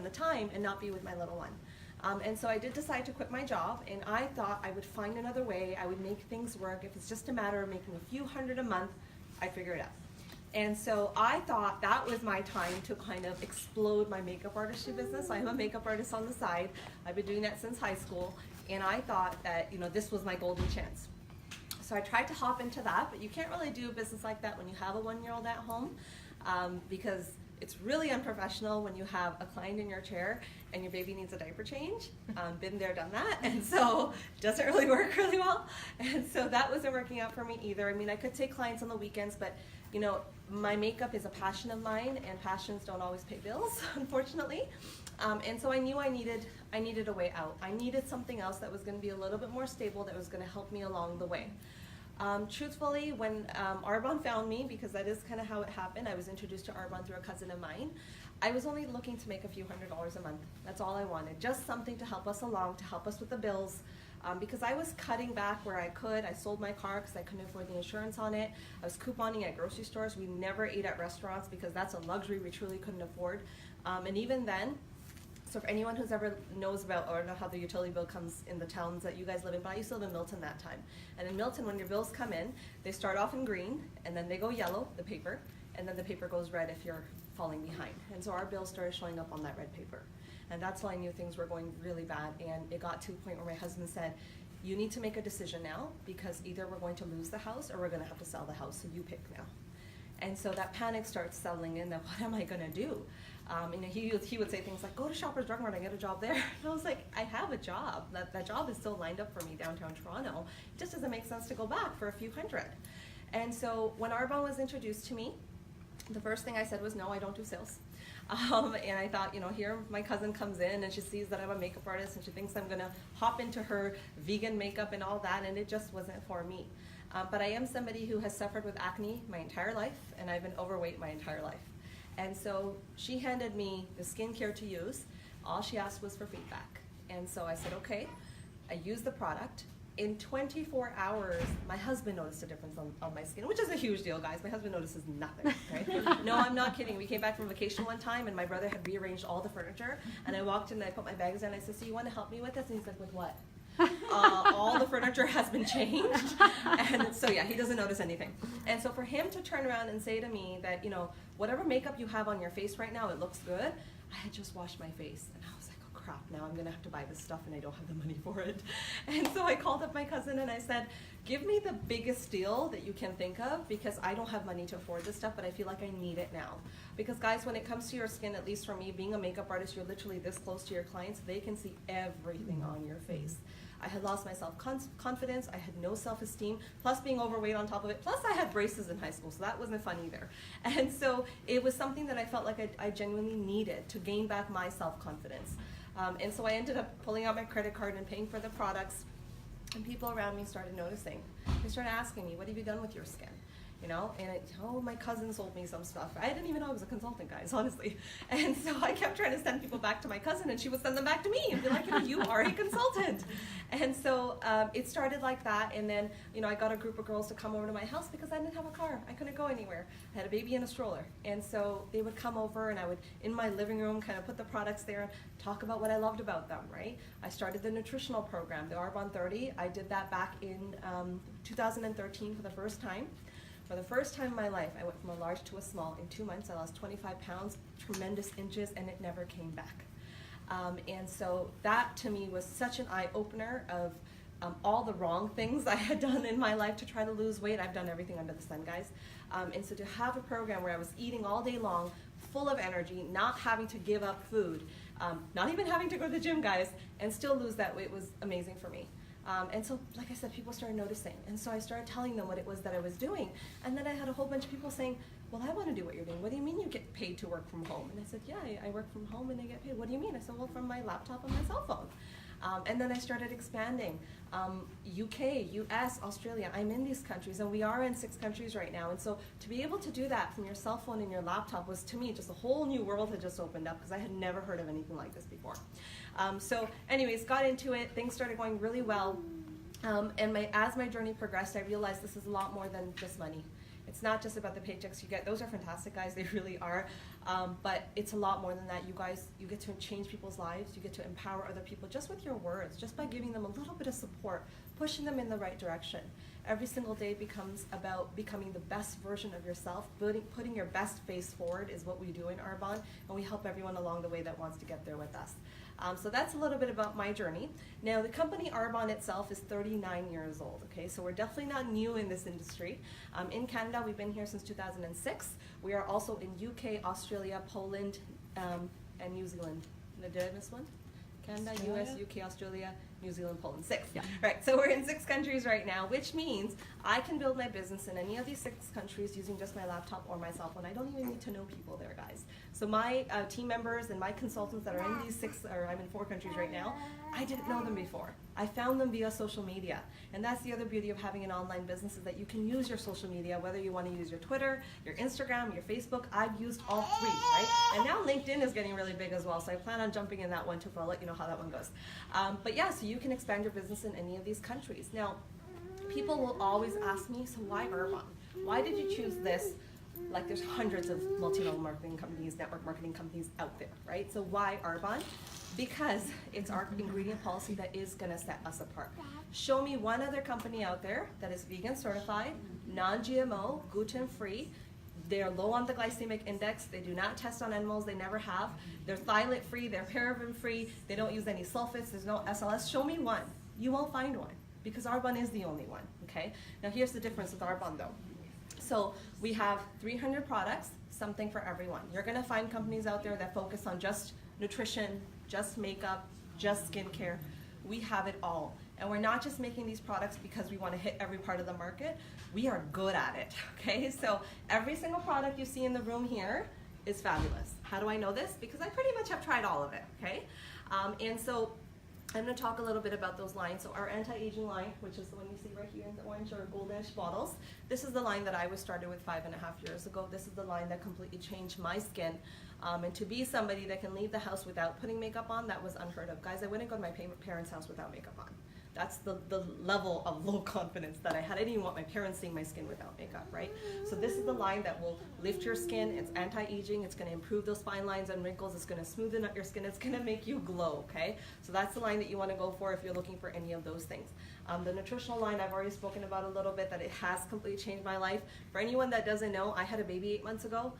the time and not be with my little one. And so I did decide to quit my job, and I thought I would find another way. I would make things work. If it's just a matter of making a few hundred a month, I'd figure it out. And so I thought that was my time to kind of explode my makeup artistry business. I'm a makeup artist on the side. I've been doing that since high school, and I thought that, you know, this was my golden chance. So I tried to hop into that, but you can't really do a business like that when you have a 1-year-old at home, because it's really unprofessional when you have a client in your chair and your baby needs a diaper change. Been there, done that, and so it doesn't really work really well. And so that wasn't working out for me either. I mean, I could take clients on the weekends, but you know, my makeup is a passion of mine, and passions don't always pay bills, unfortunately. And so I knew I needed a way out. I needed something else that was going to be a little bit more stable, that was going to help me along the way. Truthfully, when Arbonne found me, because that is kind of how it happened, I was introduced to Arbonne through a cousin of mine. I was only looking to make a few $100s a month. That's all I wanted, just something to help us along, to help us with the bills. Because I was cutting back where I could. I sold my car because I couldn't afford the insurance on it. I was couponing at grocery stores. We never ate at restaurants because that's a luxury we truly couldn't afford. And even then, so for anyone who's ever knows about or know how the utility bill comes in the towns that you guys live in, but I used to live in Milton that time. And in Milton, when your bills come in, they start off in green, and then they go yellow, the paper, and then the paper goes red if you're falling behind. And so our bills started showing up on that red paper. And that's when I knew things were going really bad, and it got to a point where my husband said, you need to make a decision now, because either we're going to lose the house or we're going to have to sell the house, so you pick now. And so that panic starts settling in, that what am I going to do? And he would say things like, go to Shoppers Drug Mart and get a job there. And I was like, I have a job. That job is still lined up for me downtown Toronto. It just doesn't make sense to go back for a few hundred. And so when Arbonne was introduced to me, the first thing I said was, no, I don't do sales. And I thought, you know, here my cousin comes in and she sees that I'm a makeup artist and she thinks I'm gonna hop into her vegan makeup and all that, and it just wasn't for me. But I am somebody who has suffered with acne my entire life, and I've been overweight my entire life. And so she handed me the skincare to use. All she asked was for feedback. And so I said, okay. I used the product. In 24 hours, my husband noticed a difference on my skin, which is a huge deal, guys. My husband notices nothing, right? No, I'm not kidding. We came back from vacation one time, and my brother had rearranged all the furniture, and I walked in and I put my bags in, and I said, so you want to help me with this? And he's like, with what? All the furniture has been changed. And so yeah, he doesn't notice anything. And so for him to turn around and say to me that, you know, whatever makeup you have on your face right now, it looks good. I had just washed my face, and I was like, oh crap, now I'm gonna have to buy this stuff and I don't have the money for it. And so I called up my cousin and I said, give me the biggest deal that you can think of, because I don't have money to afford this stuff, but I feel like I need it now. Because guys, when it comes to your skin, at least for me, being a makeup artist, you're literally this close to your clients. They can see everything on your face. I had lost my self-confidence, I had no self-esteem, plus being overweight on top of it, plus I had braces in high school, so that wasn't fun either. And so it was something that I felt like I genuinely needed to gain back my self-confidence. And so I ended up pulling out my credit card and paying for the products, and people around me started noticing. They started asking me, what have you done with your skin? You know, and oh, my cousin sold me some stuff. I didn't even know I was a consultant, guys, honestly. And so I kept trying to send people back to my cousin, and she would send them back to me and be like, you know, you are a consultant. And so it started like that, and then, you know, I got a group of girls to come over to my house because I didn't have a car. I couldn't go anywhere. I had a baby in a stroller. And so they would come over, and I would, in my living room, kind of put the products there and talk about what I loved about them, right? I started the nutritional program, the Arbonne 30. I did that back in 2013 for the first time. For the first time in my life, I went from a large to a small. In 2 months, I lost 25 pounds, tremendous inches, and it never came back. And so that, to me, was such an eye-opener of all the wrong things I had done in my life to try to lose weight. I've done everything under the sun, guys. And so to have a program where I was eating all day long, full of energy, not having to give up food, not even having to go to the gym, guys, and still lose that weight was amazing for me. And so, like I said, people started noticing. And so I started telling them what it was that I was doing. And then I had a whole bunch of people saying, well, I want to do what you're doing. What do you mean you get paid to work from home? And I said, yeah, I work from home and I get paid. What do you mean? I said, well, from my laptop and my cell phone. And then I started expanding. UK, US, Australia, I'm in these countries, and we are in 6 countries right now. And so to be able to do that from your cell phone and your laptop was, to me, just a whole new world had just opened up, because I had never heard of anything like this before. So anyways, got into it, things started going really well. And as my journey progressed, I realized this is a lot more than just money. It's not just about the paychecks you get. Those are fantastic, guys, they really are. But it's a lot more than that. You guys, you get to change people's lives. You get to empower other people just with your words, just by giving them a little bit of support, pushing them in the right direction. Every single day becomes about becoming the best version of yourself. Putting your best face forward is what we do in Arbonne, and we help everyone along the way that wants to get there with us. So that's a little bit about my journey. Now, the company Arbonne itself is 39 years old, okay? So we're definitely not new in this industry. In Canada, we've been here since 2006. We are also in UK, Australia, Poland, and New Zealand. Did I miss one? Canada, US, UK, Australia, New Zealand, Poland. 6. Yeah. Right, so we're in 6 countries right now, which means I can build my business in any of these 6 countries using just my laptop or my cell phone. I don't even need to know people there, guys. So my team members and my consultants that are in these 6, or I'm in 4 countries right now, I didn't know them before. I found them via social media. And that's the other beauty of having an online business, is that you can use your social media, whether you want to use your Twitter, your Instagram, your Facebook. I've used all 3, right? And now LinkedIn is getting really big as well, so I plan on jumping in that one too, but I'll let you know how that one goes. But yeah, so you can expand your business in any of these countries. Now, people will always ask me, so why Arbonne? Why did you choose this? Like, there's hundreds of multi-level marketing companies, network marketing companies out there, right? So why Arbonne? Because it's our ingredient policy that is gonna set us apart. Show me one other company out there that is vegan certified, non-GMO, gluten-free. They're low on the glycemic index. They do not test on animals. They never have. They're phthalate-free. They're paraben-free. They don't use any sulfates. There's no SLS. Show me one. You won't find one, because Arbonne is the only one, okay? Now here's the difference with Arbonne though. So we have 300 products, something for everyone. You're gonna find companies out there that focus on just nutrition, just makeup, just skincare. We have it all. And we're not just making these products because we want to hit every part of the market. We are good at it, okay? So every single product you see in the room here is fabulous. How do I know this? Because I pretty much have tried all of it, okay? And so I'm going to talk a little bit about those lines. So our anti-aging line, which is the one you see right here in the orange or goldish bottles, this is the line that I was started with 5.5 years ago. This is the line that completely changed my skin. And to be somebody that can leave the house without putting makeup on, that was unheard of. Guys, I wouldn't go to my parents' house without makeup on. That's the level of low confidence that I had. I didn't even want my parents seeing my skin without makeup, right? So this is the line that will lift your skin. It's anti-aging. It's going to improve those fine lines and wrinkles. It's going to smoothen out your skin. It's going to make you glow, okay? So that's the line that you want to go for if you're looking for any of those things. The nutritional line, I've already spoken about a little bit, that it has completely changed my life. For anyone that doesn't know, I had a baby 8 months ago.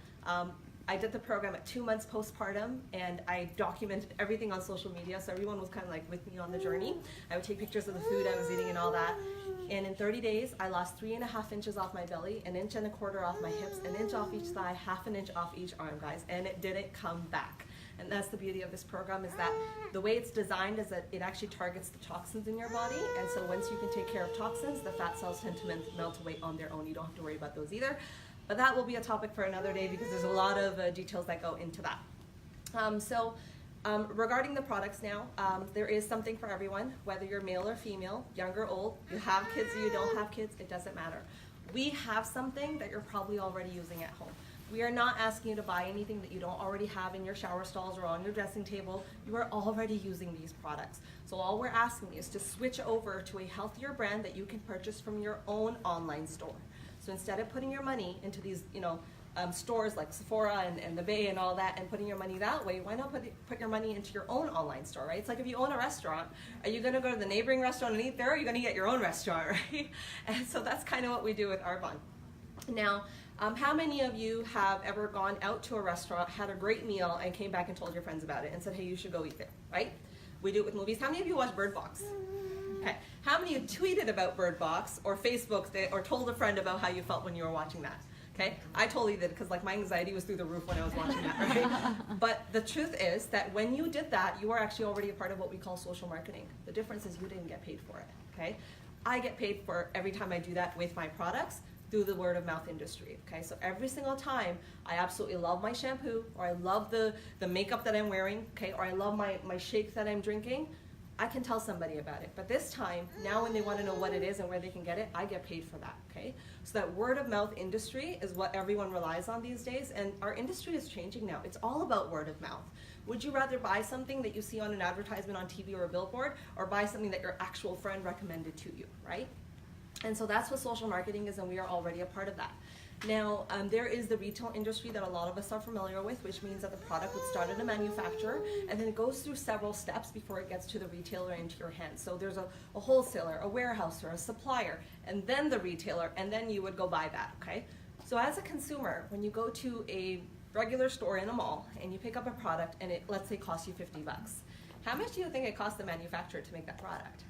I did the program at 2 months postpartum, and I documented everything on social media, so everyone was kind of like with me on the journey. I would take pictures of the food I was eating and all that. And in 30 days, I lost 3.5 inches off my belly, 1.25 inches off my hips, 1 inch off each thigh, 1/2 inch off each arm, guys, and it didn't come back. And that's the beauty of this program, is that the way it's designed is that it actually targets the toxins in your body. And so once you can take care of toxins, the fat cells tend to melt away on their own. You don't have to worry about those either. But that will be a topic for another day, because there's a lot of details that go into that. Regarding the products now, there is something for everyone, whether you're male or female, young or old, you have kids or you don't have kids, it doesn't matter. We have something that you're probably already using at home. We are not asking you to buy anything that you don't already have in your shower stalls or on your dressing table. You are already using these products. So all we're asking is to switch over to a healthier brand that you can purchase from your own online store. So instead of putting your money into these, stores like Sephora and the Bay and all that, and putting your money that way, why not put your money into your own online store, right? It's like if you own a restaurant, are you going to go to the neighboring restaurant and eat there, or are you going to get your own restaurant, right? And so that's kind of what we do with Arbonne. Now, how many of you have ever gone out to a restaurant, had a great meal, and came back and told your friends about it and said, hey, you should go eat there, right? We do it with movies. How many of you watch Bird Box? Okay. How many of you tweeted about Bird Box or Facebooked it or told a friend about how you felt when you were watching that? Okay, I totally did, because my anxiety was through the roof when I was watching that, right? But the truth is that when you did that, you are actually already a part of what we call social marketing. The difference is you didn't get paid for it, okay? I get paid for every time I do that with my products through the word of mouth industry, okay? So every single time I absolutely love my shampoo, or I love the makeup that I'm wearing, okay? Or I love my shake that I'm drinking, I can tell somebody about it. But this time, now when they want to know what it is and where they can get it, I get paid for that, okay? So that word of mouth industry is what everyone relies on these days, and our industry is changing now. It's all about word of mouth. Would you rather buy something that you see on an advertisement on TV or a billboard, or buy something that your actual friend recommended to you, right? And so that's what social marketing is, and we are already a part of that. Now, there is the retail industry that a lot of us are familiar with, which means that the product would start at a manufacturer, and then it goes through several steps before it gets to the retailer into your hands. So there's a wholesaler, a warehouser, a supplier, and then the retailer, and then you would go buy that, okay? So as a consumer, when you go to a regular store in a mall and you pick up a product and it, let's say, costs you 50 bucks, how much do you think it costs the manufacturer to make that product?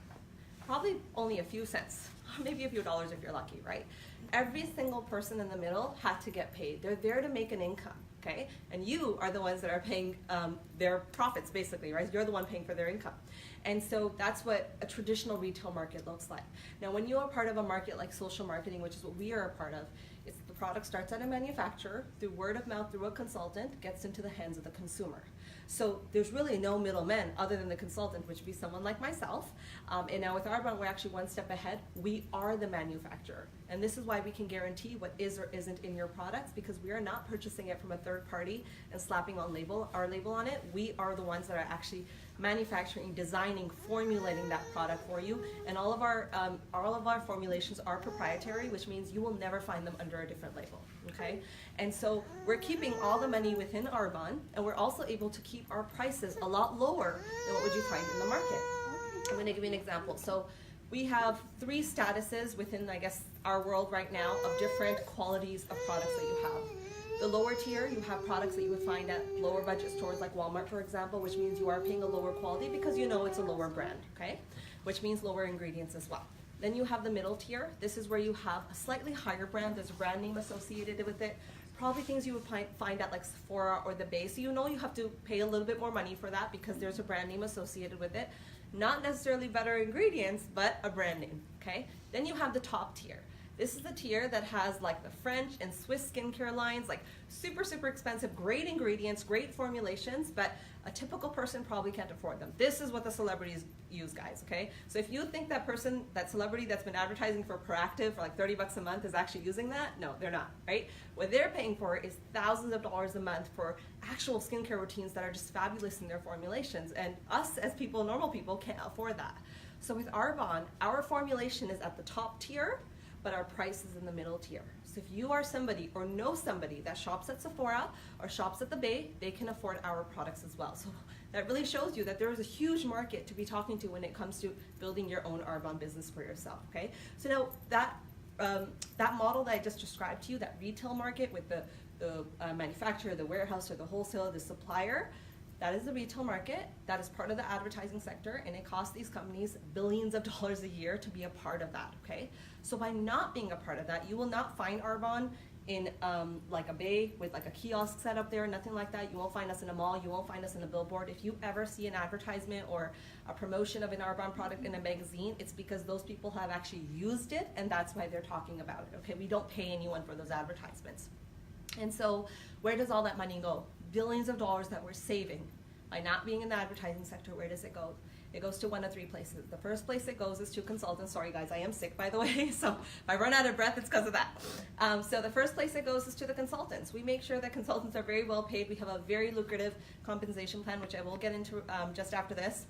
Probably only a few cents, maybe a few dollars if you're lucky, right? Every single person in the middle had to get paid. They're there to make an income, okay? And you are the ones that are paying their profits, basically, right? You're the one paying for their income. And so that's what a traditional retail market looks like. Now, when you are part of a market like social marketing, which is what we are a part of, it's the product starts at a manufacturer, through word of mouth, through a consultant, gets into the hands of the consumer. So there's really no middlemen other than the consultant, which would be someone like myself. And now with Arbonne, we're actually one step ahead. We are the manufacturer. And this is why we can guarantee what is or isn't in your products, because we are not purchasing it from a third party and slapping our label on it. We are the ones that are actually manufacturing, designing, formulating that product for you. And all of our formulations are proprietary, which means you will never find them under a different label, okay? And so we're keeping all the money within Arbonne, and we're also able to keep our prices a lot lower than what would you find in the market. I'm gonna give you an example. So we have 3 statuses within, I guess, our world right now of different qualities of products that you have. The lower tier, you have products that you would find at lower budget stores like Walmart, for example, which means you are paying a lower quality because you know it's a lower brand, okay? Which means lower ingredients as well. Then you have the middle tier. This is where you have a slightly higher brand. There's a brand name associated with it. Probably things you would find at like Sephora or the Bay. So you know you have to pay a little bit more money for that because there's a brand name associated with it. Not necessarily better ingredients, but a brand name, okay? Then you have the top tier. This is the tier that has like the French and Swiss skincare lines, like super, super expensive, great ingredients, great formulations, but a typical person probably can't afford them. This is what the celebrities use, guys, okay? So if you think that person, that celebrity that's been advertising for Proactive for like 30 bucks a month is actually using that, no, they're not, right? What they're paying for is thousands of dollars a month for actual skincare routines that are just fabulous in their formulations. And us as people, normal people, can't afford that. So with Arbonne, our formulation is at the top tier, but our price is in the middle tier. So if you are somebody or know somebody that shops at Sephora or shops at the Bay, they can afford our products as well. So that really shows you that there is a huge market to be talking to when it comes to building your own Arbonne business for yourself, okay? So now that model that I just described to you, that retail market with the manufacturer, the warehouse, or the wholesaler, the supplier, that is the retail market. That is part of the advertising sector, and it costs these companies billions of dollars a year to be a part of that, okay? So by not being a part of that, you will not find Arbonne in like a Bay with like a kiosk set up there, nothing like that. You won't find us in a mall, you won't find us in a billboard. If you ever see an advertisement or a promotion of an Arbonne product in a magazine, it's because those people have actually used it, and that's why they're talking about it, okay? We don't pay anyone for those advertisements. And so where does all that money go? Billions of dollars that we're saving by not being in the advertising sector. Where does it go? It goes to one of 3 places. The first place it goes is to consultants. Sorry guys, I am sick by the way, so if I run out of breath, it's because of that. So the first place it goes is to the consultants. We make sure that consultants are very well paid. We have a very lucrative compensation plan, which I will get into just after this.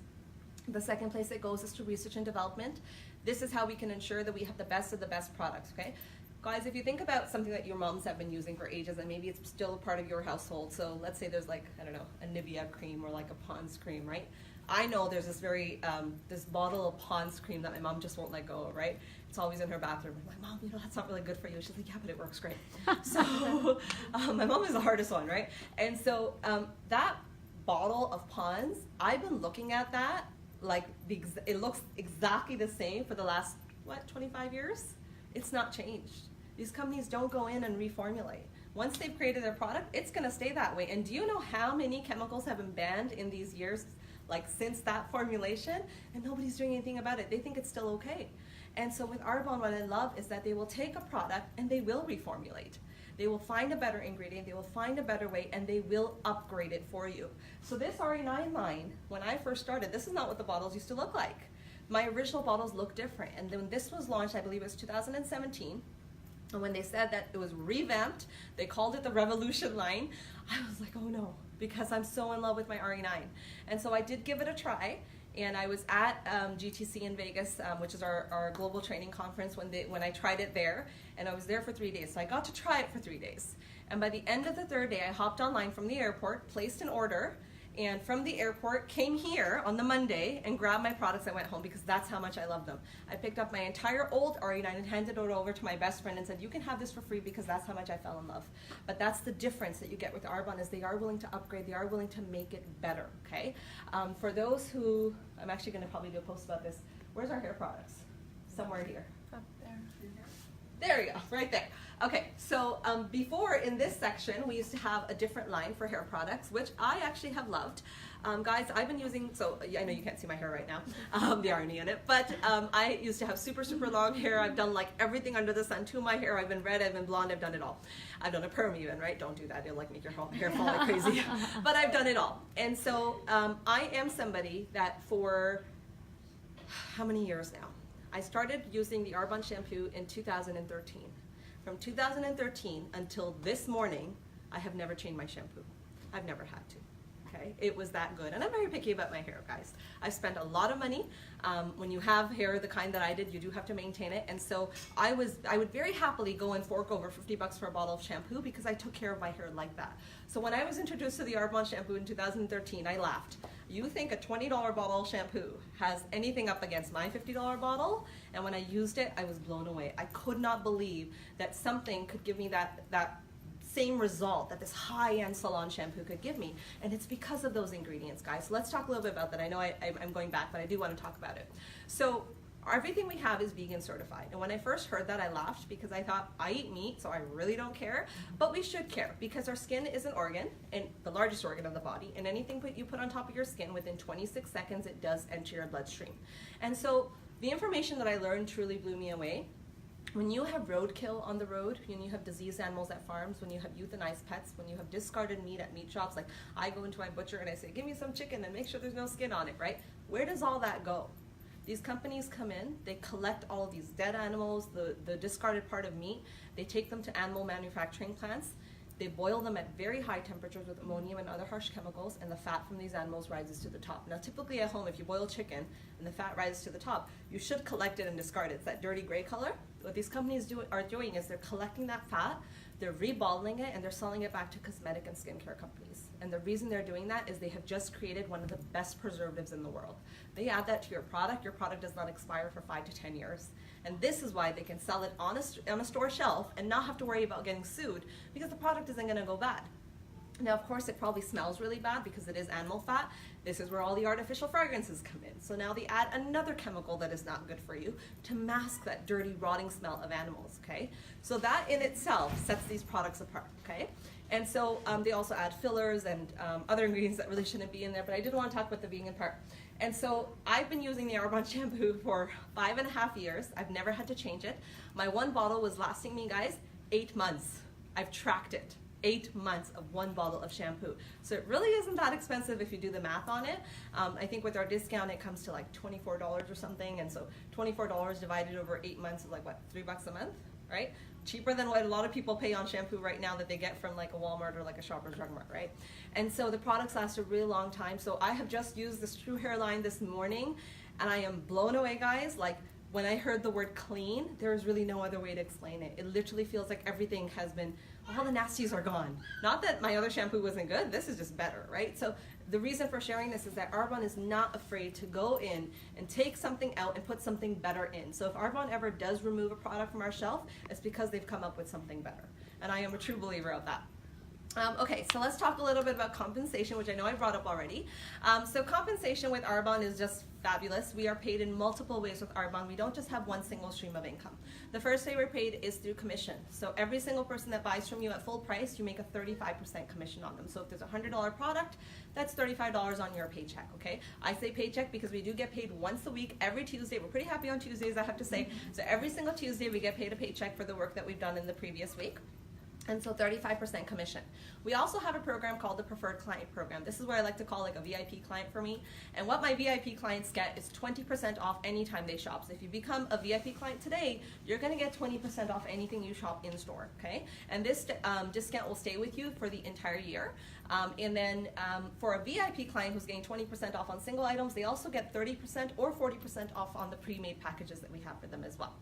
The second place it goes is to research and development. This is how we can ensure that we have the best of the best products, okay? Guys, if you think about something that your moms have been using for ages and maybe it's still a part of your household, so let's say there's like, I don't know, a Nivea cream or like a Pond's cream, right? I know there's this this bottle of Pond's cream that my mom just won't let go of, right? It's always in her bathroom. I'm like, Mom, you know, that's not really good for you. She's like, yeah, but it works great. So my mom is the hardest one, right? And so that bottle of Pond's, I've been looking at that, like it looks exactly the same for the last, 25 years? It's not changed. These companies don't go in and reformulate. Once they've created their product, it's gonna stay that way. And do you know how many chemicals have been banned in these years, like since that formulation? And nobody's doing anything about it. They think it's still okay. And so with Arbonne, what I love is that they will take a product and they will reformulate. They will find a better ingredient, they will find a better way, and they will upgrade it for you. So this RE9 line, when I first started, this is not what the bottles used to look like. My original bottles look different. And then when this was launched, I believe it was 2017, and when they said that it was revamped, they called it the Revolution line, I was like, oh no, because I'm so in love with my RE9. And so I did give it a try, And I was at GTC in Vegas, which is our global training conference, when I tried it there. And I was there for 3 days. So I got to try it for 3 days. And by the end of the third day, I hopped online from the airport, placed an order, and from the airport came here on the Monday and grabbed my products and went home because that's how much I love them. I picked up my entire old RE9 and handed it over to my best friend and said, you can have this for free because that's how much I fell in love. But that's the difference that you get with Arbonne, is they are willing to upgrade, they are willing to make it better, okay? For those who, I'm actually gonna probably do a post about this. Where's our hair products? Somewhere here. Up there. There we go, right there. Okay, so before in this section, we used to have a different line for hair products, which I actually have loved. Guys, I've been using, so I know you can't see my hair right now, the irony in it, but I used to have super, super long hair. I've done like everything under the sun to my hair. I've been red, I've been blonde, I've done it all. I've done a perm even, right? Don't do that, it'll like make your hair fall like crazy. But I've done it all. And so I am somebody that for, how many years now? I started using the Arbonne shampoo in 2013. From 2013 until this morning, I have never changed my shampoo. I've never had to, okay? It was that good. And I'm very picky about my hair, guys. I've spent a lot of money. When you have hair the kind that I did, you do have to maintain it. And so I would very happily go and fork over 50 bucks for a bottle of shampoo because I took care of my hair like that. So when I was introduced to the Arbonne shampoo in 2013, I laughed. You think a $20 bottle of shampoo has anything up against my $50 bottle? And when I used it, I was blown away. I could not believe that something could give me that same result that this high-end salon shampoo could give me. And it's because of those ingredients, guys. So let's talk a little bit about that. I know I'm going back, but I do want to talk about it. So everything we have is vegan certified. And when I first heard that, I laughed because I thought, I eat meat, so I really don't care. But we should care because our skin is an organ, and the largest organ of the body, and anything you put on top of your skin, within 26 seconds, it does enter your bloodstream. And so the information that I learned truly blew me away. When you have roadkill on the road, when you have diseased animals at farms, when you have euthanized pets, when you have discarded meat at meat shops, like I go into my butcher and I say, give me some chicken and make sure there's no skin on it, right? Where does all that go? These companies come in, they collect all of these dead animals, the discarded part of meat, they take them to animal manufacturing plants, they boil them at very high temperatures with ammonium and other harsh chemicals, and the fat from these animals rises to the top. Now typically at home, if you boil chicken and the fat rises to the top, you should collect it and discard it. It's that dirty gray color. What these companies are doing is they're collecting that fat, they're rebottling it, and they're selling it back to cosmetic and skincare companies. And the reason they're doing that is they have just created one of the best preservatives in the world. They add that to your product does not expire for 5 to 10 years. And this is why they can sell it on a store shelf and not have to worry about getting sued, because the product isn't gonna go bad. Now, of course, it probably smells really bad because it is animal fat. This is where all the artificial fragrances come in. So now they add another chemical that is not good for you to mask that dirty, rotting smell of animals, okay? So that in itself sets these products apart, okay? And so they also add fillers and other ingredients that really shouldn't be in there, but I did want to talk about the vegan part. And so I've been using the Arbonne shampoo for 5.5 years. I've never had to change it. My one bottle was lasting me, guys, 8 months. I've tracked it. 8 months of one bottle of shampoo. So it really isn't that expensive if you do the math on it. I think with our discount it comes to like $24 or something, and so $24 divided over 8 months is like what, $3 a month, right? Cheaper than what a lot of people pay on shampoo right now that they get from like a Walmart or like a Shoppers Drug Mart, right? And so the products last a really long time. So I have just used this True Hair line this morning and I am blown away, guys. Like when I heard the word clean, there is really no other way to explain it. It literally feels like everything has been, all the nasties are gone. Not that my other shampoo wasn't good, this is just better, right? So the reason for sharing this is that Arbonne is not afraid to go in and take something out and put something better in. So if Arbonne ever does remove a product from our shelf, it's because they've come up with something better. And I am a true believer of that. Okay, so let's talk a little bit about compensation, which I know I brought up already. So compensation with Arbonne is just fabulous. We are paid in multiple ways with Arbonne. We don't just have one single stream of income. The first way we're paid is through commission. So every single person that buys from you at full price, you make a 35% commission on them. So if there's a $100 product, that's $35 on your paycheck, okay? I say paycheck because we do get paid once a week, every Tuesday. We're pretty happy on Tuesdays, I have to say. So every single Tuesday we get paid a paycheck for the work that we've done in the previous week. And so 35% commission. We also have a program called the Preferred Client Program. This is what I like to call like a VIP client for me. And what my VIP clients get is 20% off anytime they shop. So if you become a VIP client today, you're gonna get 20% off anything you shop in store, okay? And this discount will stay with you for the entire year. And then for a VIP client who's getting 20% off on single items, they also get 30% or 40% off on the pre-made packages that we have for them as well.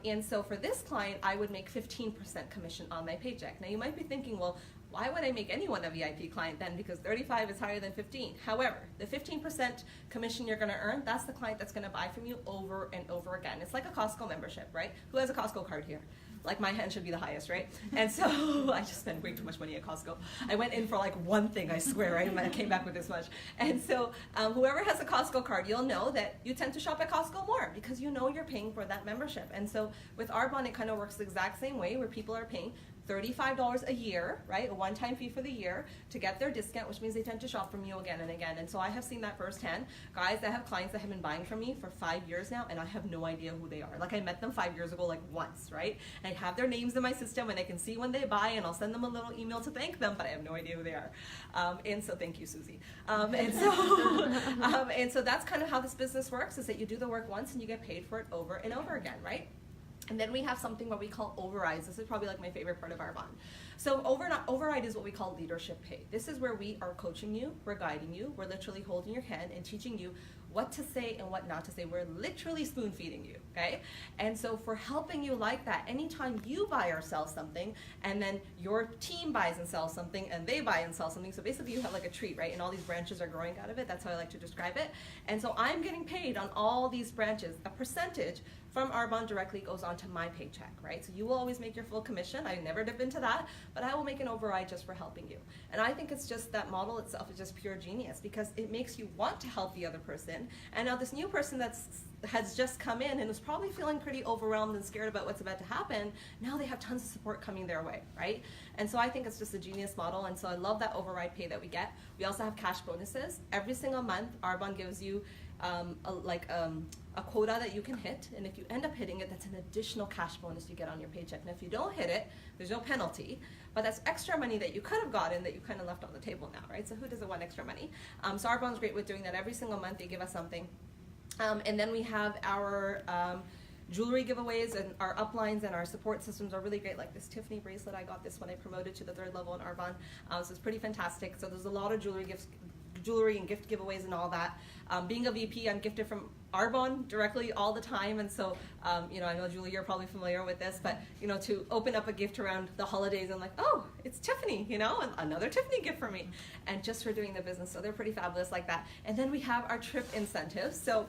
And so for this client, I would make 15% commission on my paycheck. Now you might be thinking, well, why would I make anyone a VIP client then? Because 35 is higher than 15. However, the 15% commission you're gonna earn, that's the client that's gonna buy from you over and over again. It's like a Costco membership, right? Who has a Costco card here? Like my hand should be the highest, right? And so I just spent way too much money at Costco. I went in for like one thing, I swear, right? And I came back with this much. And so whoever has a Costco card, you'll know that you tend to shop at Costco more because you know you're paying for that membership. And so with Arbonne, it kind of works the exact same way where people are paying $35 a year, right? A one-time fee for the year to get their discount, which means they tend to shop from you again and again. And so I have seen that firsthand. Guys that have clients that have been buying from me for 5 years now, and I have no idea who they are. Like I met them 5 years ago, like once, right? I have their names in my system and I can see when they buy and I'll send them a little email to thank them, but I have no idea who they are. And so thank you, Susie. And so that's kind of how this business works, is that you do the work once and you get paid for it over and over again, right? And then we have something what we call overrides. This is probably like my favorite part of Arbonne. So override is what we call leadership pay. This is where we are coaching you, we're guiding you, we're literally holding your hand and teaching you what to say and what not to say. We're literally spoon feeding you, okay? And so for helping you like that, anytime you buy or sell something and then your team buys and sells something and they buy and sell something, so basically you have like a tree, right? And all these branches are growing out of it. That's how I like to describe it. And so I'm getting paid on all these branches. A percentage from Arbonne directly goes onto my paycheck, right? So you will always make your full commission. I never dip into that, but I will make an override just for helping you. And I think it's just that model itself is just pure genius because it makes you want to help the other person. And now this new person has just come in and is probably feeling pretty overwhelmed and scared about what's about to happen, now they have tons of support coming their way, right? And so I think it's just a genius model, and so I love that override pay that we get. We also have cash bonuses. Every single month, Arbonne gives you a quota that you can hit, and if you end up hitting it, that's an additional cash bonus you get on your paycheck. And if you don't hit it, there's no penalty, but that's extra money that you could have gotten that you kind of left on the table now, right? So who doesn't want extra money? So Arbonne's great with doing that. Every single month they give us something. And then we have our jewelry giveaways, and our uplines and our support systems are really great, like this Tiffany bracelet. I got this when I promoted to the 3rd level in Arbonne, so it's pretty fantastic. So there's a lot of jewelry and gift giveaways and all that. Being a VP, I'm gifted from Arbonne directly all the time, and so I know Julie, you're probably familiar with this, but to open up a gift around the holidays, I'm like, oh, it's Tiffany, and another Tiffany gift for me, and just for doing the business. So they're pretty fabulous like that. And then we have our trip incentives. So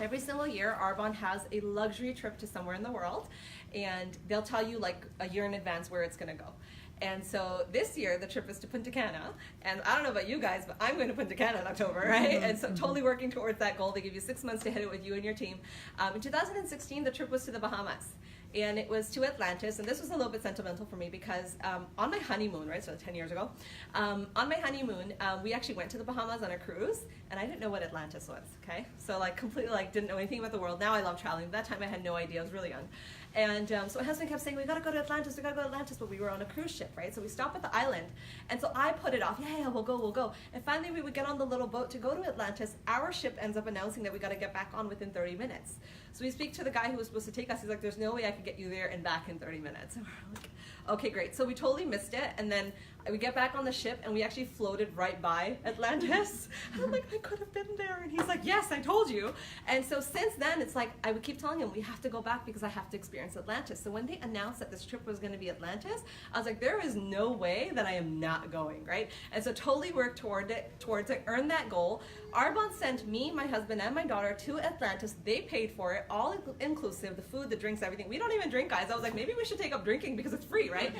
every single year, Arbonne has a luxury trip to somewhere in the world, and they'll tell you like a year in advance where it's going to go. And so this year, the trip is to Punta Cana. And I don't know about you guys, but I'm going to Punta Cana in October, right? And so totally working towards that goal. They give you 6 months to hit it with you and your team. In 2016, the trip was to the Bahamas. And it was to Atlantis, and this was a little bit sentimental for me because on my honeymoon, right, so 10 years ago, on my honeymoon, we actually went to the Bahamas on a cruise, and I didn't know what Atlantis was, okay? So like completely like didn't know anything about the world. Now I love traveling. That time I had no idea. I was really young. And so my husband kept saying, we gotta go to Atlantis, but we were on a cruise ship, right? So we stopped at the island. And so I put it off, yeah, we'll go. And finally we would get on the little boat to go to Atlantis. Our ship ends up announcing that we gotta get back on within 30 minutes. So we speak to the guy who was supposed to take us. He's like, there's no way I could get you there and back in 30 minutes. And we're like, okay, great. So we totally missed it. And then we get back on the ship and we actually floated right by Atlantis. And I'm like, I could have been there. And he's like, yes, I told you. And so since then, it's like, I would keep telling him, we have to go back because I have to experience Atlantis. So when they announced that this trip was going to be Atlantis, I was like, there is no way that I am not going, right? And so totally worked towards it, earned that goal. Arbonne sent me, my husband, and my daughter to Atlantis. They paid for it, all inclusive, the food, the drinks, everything. We don't even drink, guys. I was like, maybe we should take up drinking because it's free, right?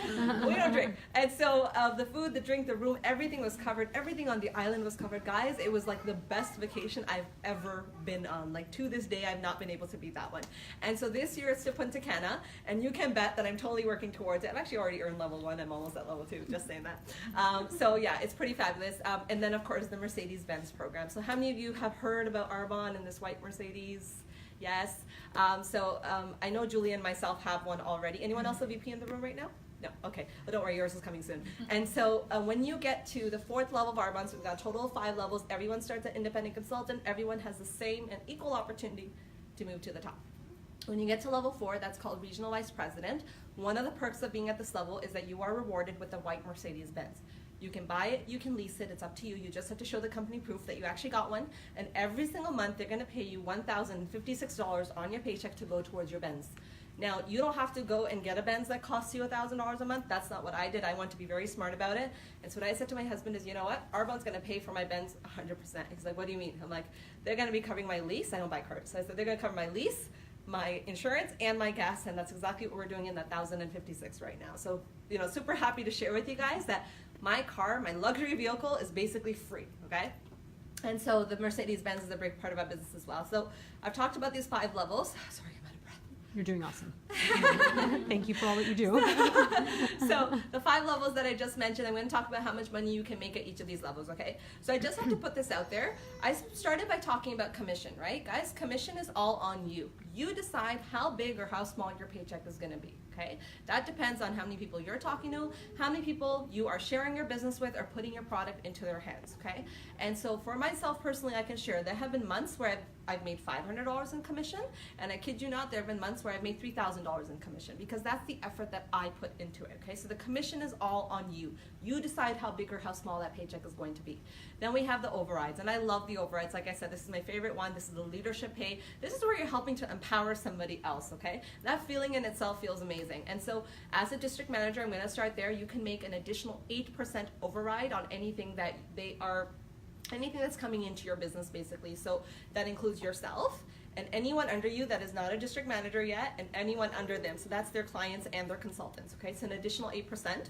We don't drink. And so the food, the drink, the room, everything was covered. Everything on the island was covered. Guys, it was like the best vacation I've ever been on. Like to this day, I've not been able to beat that one. And so this year it's to Punta Cana, and you can bet that I'm totally working towards it. I've actually already earned level 1. I'm almost at level 2, just saying that. So yeah, it's pretty fabulous. And then of course the Mercedes-Benz program. So how many of you have heard about Arbonne and this white Mercedes? Yes. I know Julie and myself have one already. Anyone else a VP in the room right now? No, okay, but don't worry, yours is coming soon. And so when you get to the 4th level of Arbonne, so we've got a total of 5 levels, everyone starts at independent consultant, everyone has the same and equal opportunity to move to the top. When you get to level 4, that's called regional vice president. One of the perks of being at this level is that you are rewarded with a white Mercedes-Benz. You can buy it, you can lease it, it's up to you. You just have to show the company proof that you actually got one. And every single month, they're gonna pay you $1,056 on your paycheck to go towards your Benz. Now, you don't have to go and get a Benz that costs you $1,000 a month. That's not what I did. I want to be very smart about it. And so what I said to my husband is, you know what? Arbonne's going to pay for my Benz 100%. He's like, what do you mean? I'm like, they're going to be covering my lease. I don't buy cars. So I said, they're going to cover my lease, my insurance, and my gas. And that's exactly what we're doing in that 1,056 right now. So, you know, super happy to share with you guys that my car, my luxury vehicle, is basically free, okay? And so the Mercedes-Benz is a big part of our business as well. So I've talked about these 5 levels. Sorry. You're doing awesome. Thank you for all that you do. So the 5 levels that I just mentioned, I'm going to talk about how much money you can make at each of these levels, okay? So I just have to put this out there. I started by talking about commission, right? Guys, commission is all on you. You decide how big or how small your paycheck is going to be, okay? That depends on how many people you're talking to, how many people you are sharing your business with or putting your product into their hands, okay? And so for myself personally, I can share there have been months where I've made $500 in commission, and I kid you not, there have been months where I've made $3,000 in commission, because that's the effort that I put into it, okay? So the commission is all on you. You decide how big or how small that paycheck is going to be. Then we have the overrides, and I love the overrides. Like I said, this is my favorite one. This is the leadership pay. This is where you're helping to empower somebody else, okay? That feeling in itself feels amazing. And so as a district manager, I'm gonna start there. You can make an additional 8% override on anything that anything that's coming into your business, basically. So that includes yourself and anyone under you that is not a district manager yet, and anyone under them. So that's their clients and their consultants, okay? So an additional 8%.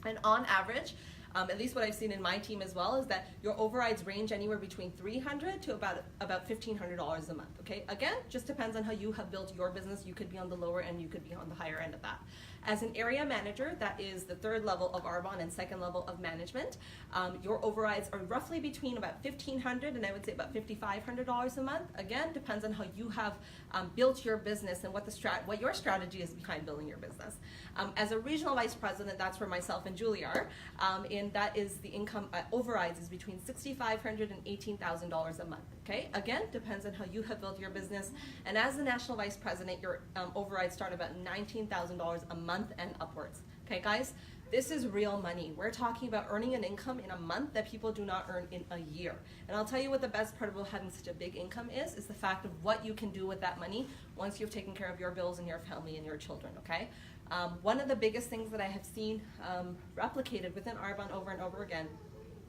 And on average, at least what I've seen in my team as well, is that your overrides range anywhere between $300 to about $1,500 a month, okay? Again, just depends on how you have built your business. You could be on the lower end, you could be on the higher end of that. As an area manager, that is the 3rd level of Arbonne and 2nd level of management, your overrides are roughly between about $1,500 and I would say about $5,500 a month. Again, depends on how you have built your business and what your strategy is behind building your business. As a regional vice president, that's where myself and Julie are, and that is the income overrides is between $6,500 and $18,000 a month. Okay, again, depends on how you have built your business. And as the national vice president, your overrides start about $19,000 a month and upwards. Okay, guys, this is real money. We're talking about earning an income in a month that people do not earn in a year. And I'll tell you what the best part about having such a big income is the fact of what you can do with that money once you've taken care of your bills and your family and your children, okay? One of the biggest things that I have seen replicated within Arbonne over and over again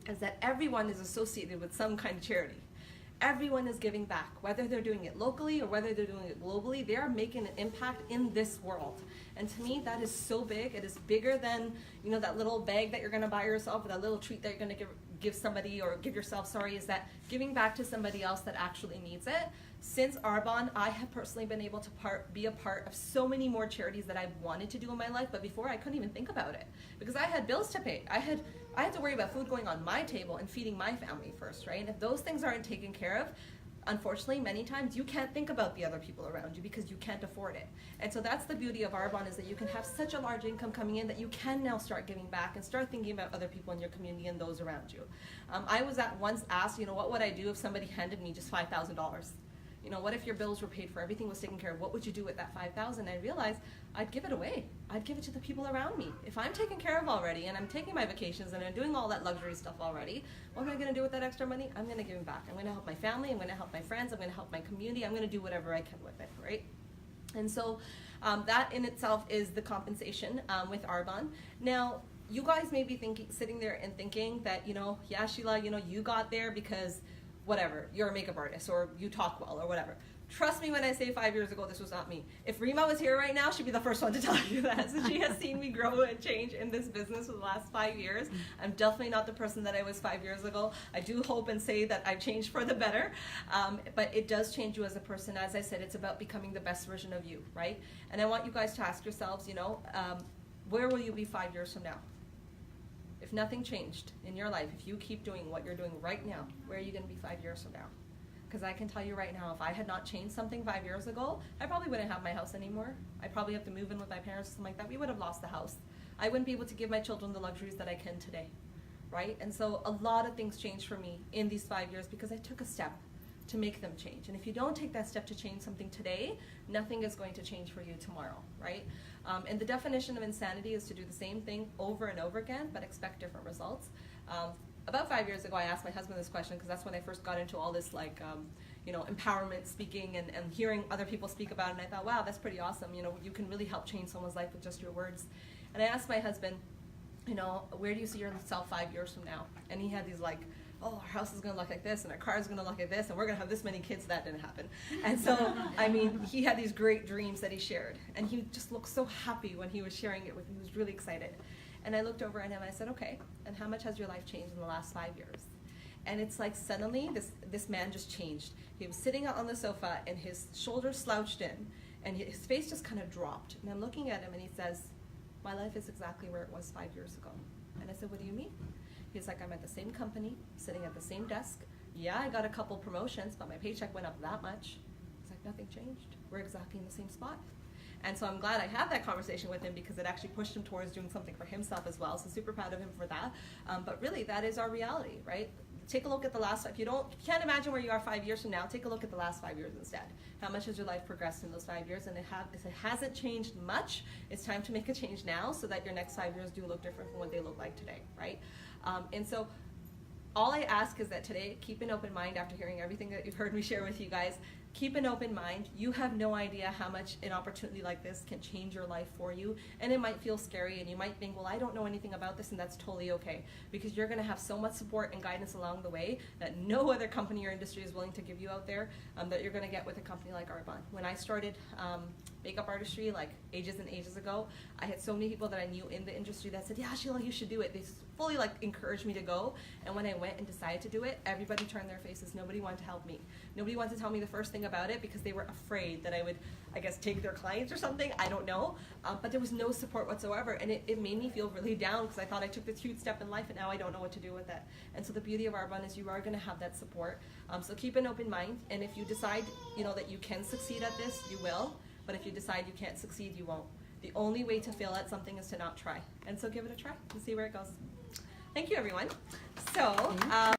is that everyone is associated with some kind of charity. Everyone is giving back, whether they're doing it locally or whether they're doing it globally. They are making an impact in this world. And to me, that is so big. It is bigger than, you know, that little bag that you're going to buy yourself, or that little treat that you're going to give somebody, or give yourself, sorry, is that giving back to somebody else that actually needs it. Since Arbonne, I have personally been able to be a part of so many more charities that I've wanted to do in my life, but before I couldn't even think about it because I had bills to pay. I had to worry about food going on my table and feeding my family first, right? And if those things aren't taken care of, unfortunately, many times you can't think about the other people around you because you can't afford it. And so that's the beauty of Arbonne, is that you can have such a large income coming in that you can now start giving back and start thinking about other people in your community and those around you. I was once asked, you know, what would I do if somebody handed me just $5,000? You know, what if your bills were paid for, everything was taken care of? What would you do with that $5,000? I realized I'd give it away. I'd give it to the people around me. If I'm taken care of already and I'm taking my vacations and I'm doing all that luxury stuff already, what am I going to do with that extra money? I'm going to give it back. I'm going to help my family. I'm going to help my friends. I'm going to help my community. I'm going to do whatever I can with it, right? And so that in itself is the compensation with Arbonne. Now, you guys may be sitting there and thinking that, you know, yeah, Sheela, you know, you got there because whatever, you're a makeup artist or you talk well or whatever. Trust me when I say 5 years ago, this was not me. If Rima was here right now, she'd be the first one to tell you that. So she has seen me grow and change in this business for the last 5 years. I'm definitely not the person that I was 5 years ago. I do hope and say that I've changed for the better, but it does change you as a person. As I said, it's about becoming the best version of you, right? And I want you guys to ask yourselves, you know, where will you be 5 years from now? If nothing changed in your life, if you keep doing what you're doing right now, where are you going to be 5 years from now? Because I can tell you right now, if I had not changed something 5 years ago, I probably wouldn't have my house anymore. I'd probably have to move in with my parents or something like that. We would have lost the house. I wouldn't be able to give my children the luxuries that I can today, right? And so a lot of things changed for me in these 5 years because I took a step to make them change. And if you don't take that step to change something today, nothing is going to change for you tomorrow, right? And the definition of insanity is to do the same thing over and over again, but expect different results. About 5 years ago, I asked my husband this question because that's when I first got into all this empowerment speaking and hearing other people speak about it. And I thought, wow, that's pretty awesome. You can really help change someone's life with just your words. And I asked my husband, where do you see yourself 5 years from now? And he had these oh, our house is going to look like this, and our car is going to look like this, and we're going to have this many kids. That didn't happen. And so, he had these great dreams that he shared. And he just looked so happy when he was sharing it with me. He was really excited. And I looked over at him and I said, okay, and how much has your life changed in the last 5 years? And it's like suddenly this man just changed. He was sitting on the sofa and his shoulders slouched in and his face just kind of dropped. And I'm looking at him and he says, my life is exactly where it was 5 years ago. And I said, what do you mean? He's like, I'm at the same company, sitting at the same desk. Yeah, I got a couple promotions, but my paycheck went up that much. He's like, nothing changed. We're exactly in the same spot. And so I'm glad I had that conversation with him because it actually pushed him towards doing something for himself as well. So super proud of him for that. But really, that is our reality, right? Take a look at the last, if you can't imagine where you are 5 years from now, take a look at the last 5 years instead. How much has your life progressed in those 5 years? And if it hasn't changed much, it's time to make a change now so that your next 5 years do look different from what they look like today, right? And so all I ask is that today, keep an open mind after hearing everything that you've heard me share with you guys. Keep an open mind. You have no idea how much an opportunity like this can change your life for you. And it might feel scary and you might think, well, I don't know anything about this, and that's totally okay. Because you're going to have so much support and guidance along the way that no other company or industry is willing to give you out there that you're going to get with a company like Arbonne. When I started makeup artistry ages and ages ago, I had so many people that I knew in the industry that said, yeah, Sheela, you should do it. They fully encouraged me to go. And when I went and decided to do it, everybody turned their faces. Nobody wanted to help me. Nobody wanted to tell me the first thing about it because they were afraid that I would, take their clients or something. I don't know. But there was no support whatsoever. And it made me feel really down because I thought I took this huge step in life and now I don't know what to do with it. And so the beauty of Arbonne is you are going to have that support. So keep an open mind. And if you decide, that you can succeed at this, you will. But if you decide you can't succeed, you won't. The only way to fail at something is to not try. And so give it a try and see where it goes. Thank you, everyone. So.